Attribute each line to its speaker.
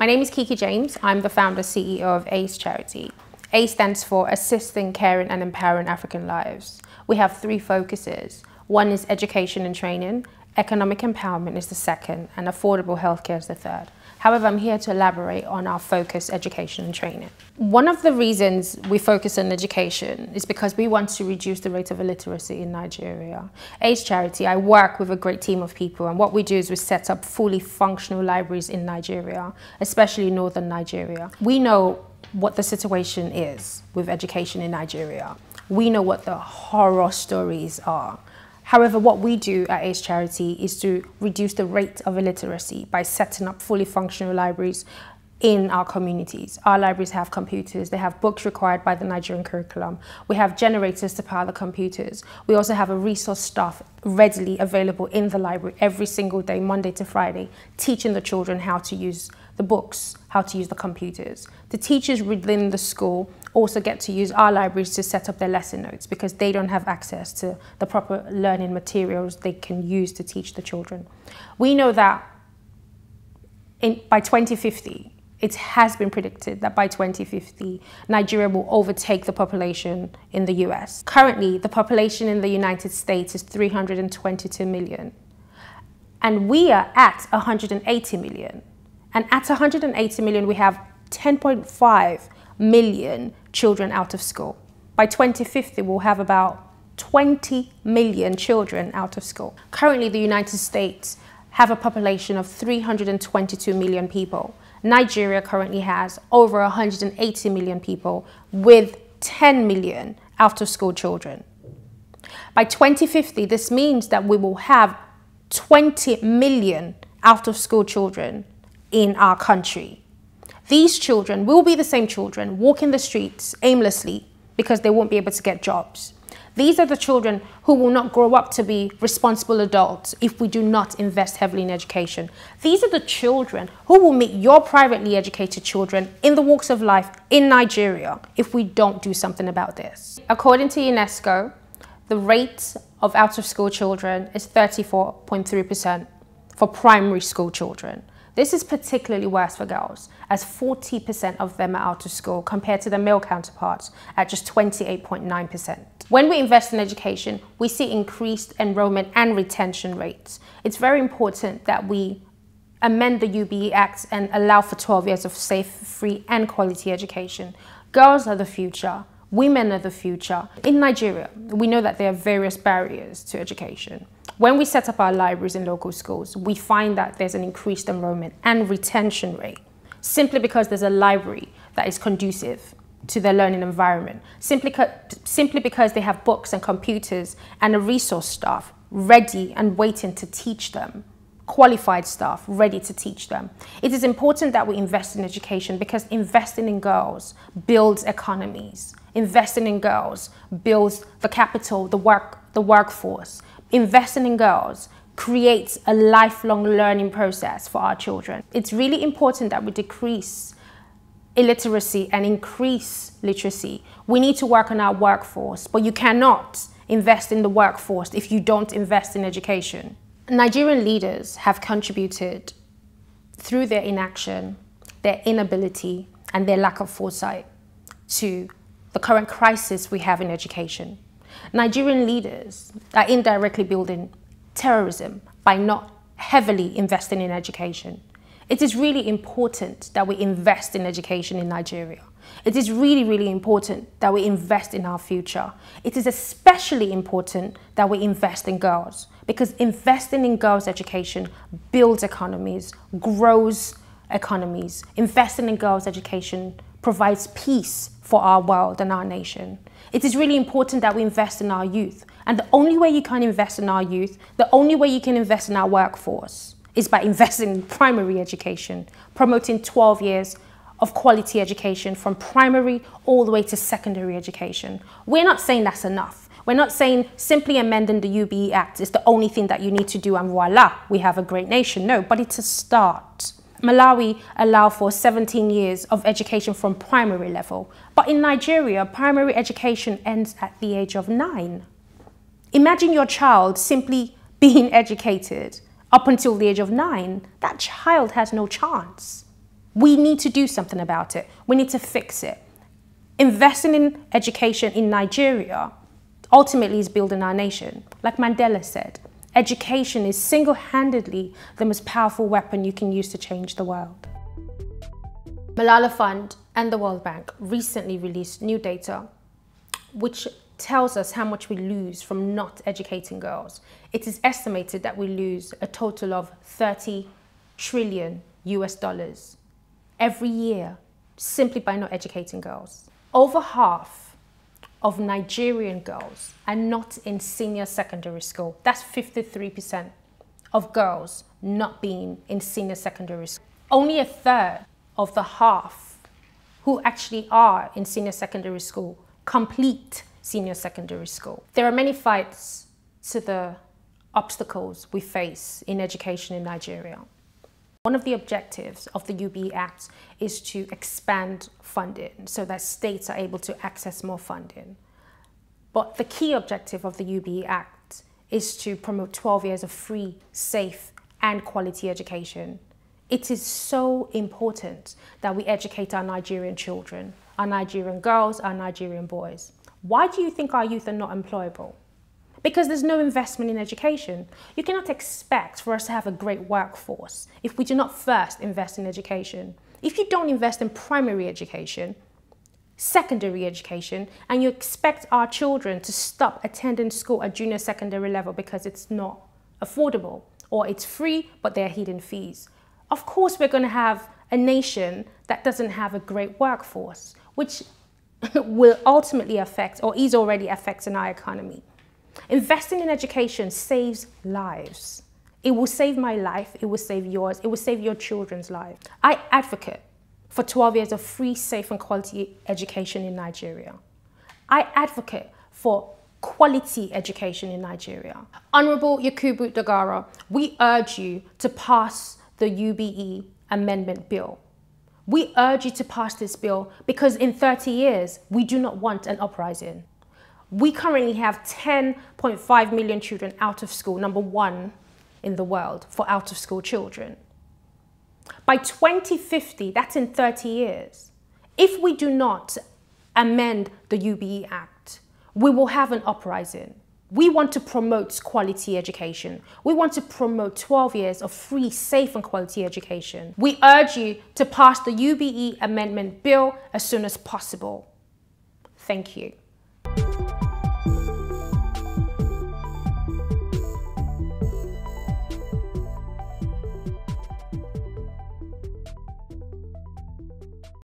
Speaker 1: My name is Kiki James. I'm the founder CEO of ACE Charity. ACE stands for Assisting, Caring and Empowering African Lives. We have three focuses. One is education and training, economic empowerment is the second, and affordable healthcare is the third. However, I'm here to elaborate on our focus, education and training. One of the reasons we focus on education is because we want to reduce the rate of illiteracy in Nigeria. ACE Charity, I work with a great team of people, and what we do is we set up fully functional libraries in Nigeria, especially northern Nigeria. We know what the situation is with education in Nigeria. We know what the horror stories are. However, what we do at ACE Charity is to reduce the rate of illiteracy by setting up fully functional libraries in our communities. Our libraries have computers, they have books required by the Nigerian curriculum. We have generators to power the computers. We also have a resource staff readily available in the library every single day, Monday to Friday, teaching the children how to use the books, how to use the computers. The teachers within the school also get to use our libraries to set up their lesson notes because they don't have access to the proper learning materials they can use to teach the children. We know that by 2050, it has been predicted that by 2050, Nigeria will overtake the population in the US. Currently, the population in the United States is 322 million, and we are at 180 million. And at 180 million, we have 10.5 million children out of school. By 2050, we'll have about 20 million children out of school. Currently, the United States have a population of 322 million people. Nigeria currently has over 180 million people with 10 million out of school children. By 2050, this means that we will have 20 million out of school children in our country. These children will be the same children walking the streets aimlessly because they won't be able to get jobs. These are the children who will not grow up to be responsible adults if we do not invest heavily in education. These are the children who will meet your privately educated children in the walks of life in Nigeria if we don't do something about this. According to UNESCO, the rate of out-of-school children is 34.3% for primary school children. This is particularly worse for girls, as 40% of them are out of school compared to their male counterparts at just 28.9%. When we invest in education, we see increased enrollment and retention rates. It's very important that we amend the UBE Act and allow for 12 years of safe, free and quality education. Girls are the future. Women are the future. In Nigeria, we know that there are various barriers to education. When we set up our libraries in local schools, we find that there's an increased enrollment and retention rate simply because there's a library that is conducive to their learning environment, simply because they have books and computers and a resource staff ready and waiting to teach them, qualified staff ready to teach them. It is important that we invest in education because investing in girls builds economies. Investing in girls builds the capital, the workforce. Investing in girls creates a lifelong learning process for our children. It's really important that we decrease illiteracy and increase literacy. We need to work on our workforce, but you cannot invest in the workforce if you don't invest in education. Nigerian leaders have contributed through their inaction, their inability, and their lack of foresight to the current crisis we have in education. Nigerian leaders are indirectly building terrorism by not heavily investing in education. It is really important that we invest in education in Nigeria. It is really, really important that we invest in our future. It is especially important that we invest in girls because investing in girls' education builds economies, grows economies. Investing in girls' education provides peace for our world and our nation. It is really important that we invest in our youth. And the only way you can invest in our youth, the only way you can invest in our workforce is by investing in primary education, promoting 12 years of quality education from primary all the way to secondary education. We're not saying that's enough. We're not saying simply amending the UBE Act is the only thing that you need to do and voila, we have a great nation. No, but it's a start. Malawi allow for 17 years of education from primary level. But in Nigeria, primary education ends at the age of 9. Imagine your child simply being educated up until the age of 9. That child has no chance. We need to do something about it. We need to fix it. Investing in education in Nigeria ultimately is building our nation. Like Mandela said, education is single-handedly the most powerful weapon you can use to change the world. Malala Fund and the World Bank recently released new data which tells us how much we lose from not educating girls. It is estimated that we lose a total of 30 trillion US dollars every year simply by not educating girls. Over half of Nigerian girls are not in senior secondary school. That's 53% of girls not being in senior secondary school. Only a third of the half who actually are in senior secondary school complete senior secondary school. There are many fights to the obstacles we face in education in Nigeria. One of the objectives of the UBE Act is to expand funding so that states are able to access more funding. But the key objective of the UBE Act is to promote 12 years of free, safe, and quality education. It is so important that we educate our Nigerian children, our Nigerian girls, our Nigerian boys. Why do you think our youth are not employable? Because there's no investment in education. You cannot expect for us to have a great workforce if we do not first invest in education. If you don't invest in primary education, secondary education, and you expect our children to stop attending school at junior secondary level because it's not affordable or it's free but there are hidden fees, of course we're going to have a nation that doesn't have a great workforce, which will ultimately affect or is already affecting our economy. Investing in education saves lives. It will save my life, it will save yours, it will save your children's lives. I advocate for 12 years of free, safe and quality education in Nigeria. I advocate for quality education in Nigeria. Honourable Yakubu Dogara, we urge you to pass the UBE Amendment Bill. We urge you to pass this bill because in 30 years, we do not want an uprising. We currently have 10.5 million children out of school, #1 in the world for out of school children. By 2050, that's in 30 years, if we do not amend the UBE Act, we will have an uprising. We want to promote quality education. We want to promote 12 years of free, safe and quality education. We urge you to pass the UBE Amendment Bill as soon as possible. Thank you.